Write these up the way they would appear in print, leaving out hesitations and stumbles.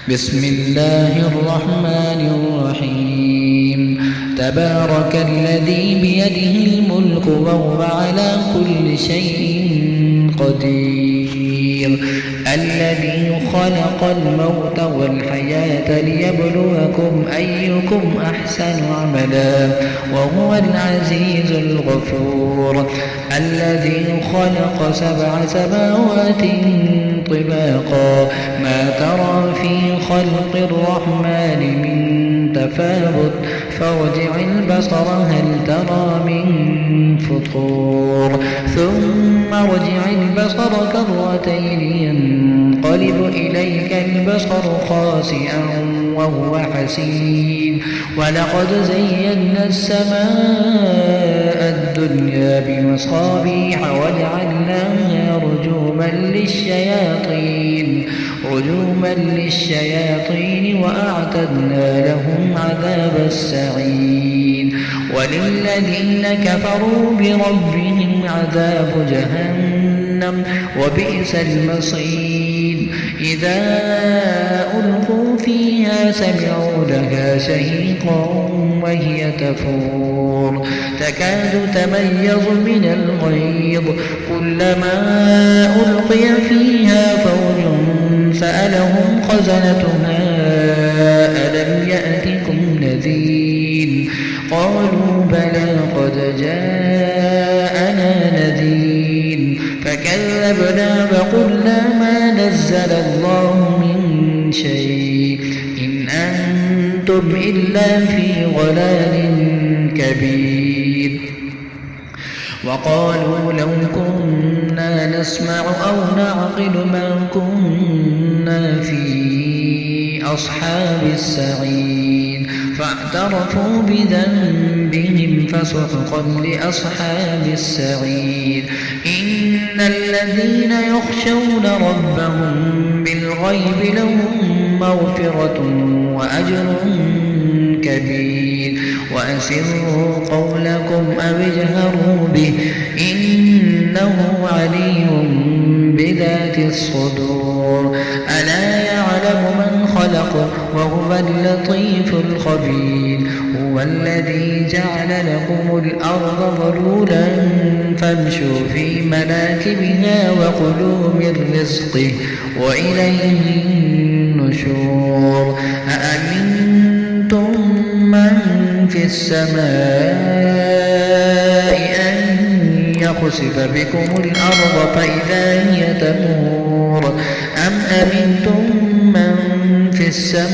بسم الله الرحمن الرحيم تبارك الذي بيده الملك وهو على كل شيء قدير الذي خلق الموت والحياة ليبلوكم أيكم أحسن عملا وهو العزيز الغفور الذي خلق 7 سماوات طباقا ما ترى في خلق الرحمن من تفاوت فارجع البصر هل ترى من فطور ثم ارجع البصر كرتين ينقلب إليك البصر خاسئا وهو حسير ولقد زينا السماء الدنيا بمصابيح وجعلناها رجوما للشياطين وأعتدنا لهم عذاب السعير وللذين كفروا بربهم عذاب جهنم وبئس المصير إذا ألقوا فيها سمعوا لها شهيقا وهي تفور تكاد تميز من الغيظ كلما ألقي فيها فوج سألهم خزنتها ألم يأتكم نذير قالوا بلى قد جاءنا نذير فكذبنا فقلنا ما نزل الله من شيء إن أنتم إلا في ضلال كبير وقالوا لو كنا نسمع أو نعقل ما كنا في أصحاب السعير فاعترفوا بذنبهم فسحقا لأصحاب السعير إن الذين يخشون ربهم بالغيب لهم مغفرة وأجر كبير وأسروا قولكم أو اجهروا به إنه عليم بذات الصدور ألا يعلم من خلق وهو اللطيف الخبير هو الذي جعل لكم الأرض ذلولا فامشوا في مناكبها وكلوا من رزقه وإليه النشور أأمنتم من في السماء أن يخسف بكم الأرض فإذا هي تمور أم أمنتم من في السماء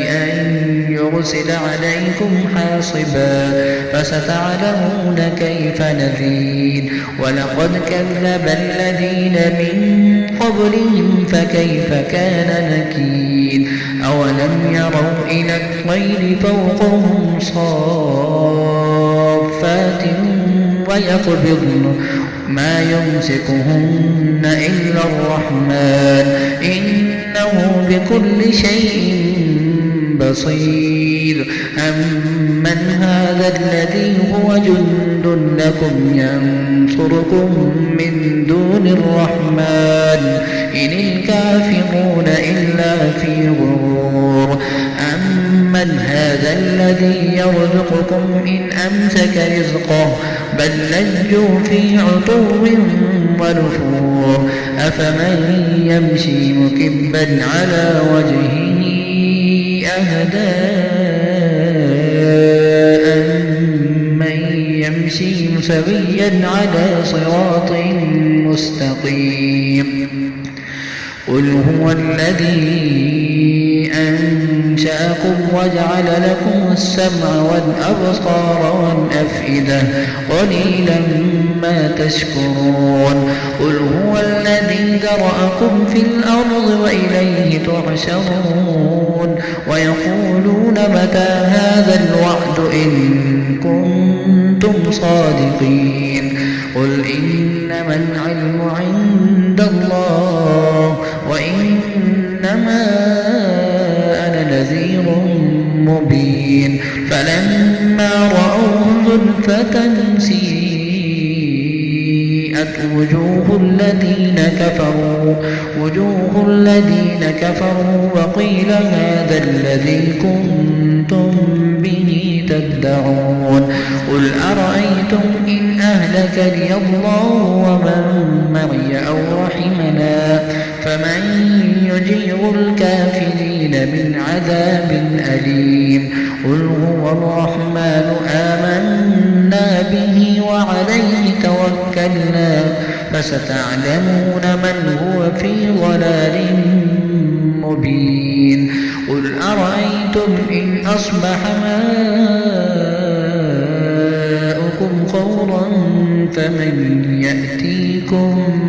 أن يرسل عليكم حاصبا فستعلمون كيف نذير ولقد كذب الذين من قبلهم فكيف كان نكير أولم يروا إلى الطير فوقهم صافات ويقبضن ما يمسكهن إلا الرحمن إنه بكل شيء بصير أمن هذا الذي هو جند لكم ينصركم من دون الرحمن إن الكافرون إلا في غرور أمن هذا الذي يرزقكم إن أمسك رزقه بل لجوا في عتو ونفور أفمن يمشي مكبا على وجهه أهدى أمن يمشي سويا على صراط مستقيم قل هو الذي أنشأكم وجعل لكم السمع والأبصار والأفئدة قليلا ما تشكرون قل هو الذي ذرأكم في الأرض وإليه تحشرون ويقولون متى هذا الوعد إن كنتم صادقين قل إنما العلم عند الله وإنما أنا نذير مبين فلما رأوه زلفة سيئت وجوه الذين كفروا وجوه الذين كفروا وقيل هذا الذي كنتم به تدعون قل أرأيتم إن أهلكني الله ومن معي أو رحمنا فمن يجير الكافرين من عذاب أليم قل هو الرحمن آمنا به وعليه توكلنا فستعلمون من هو في ضلال مبين قل أرأيتم إن أصبح ماؤكم غورا فمن يأتيكم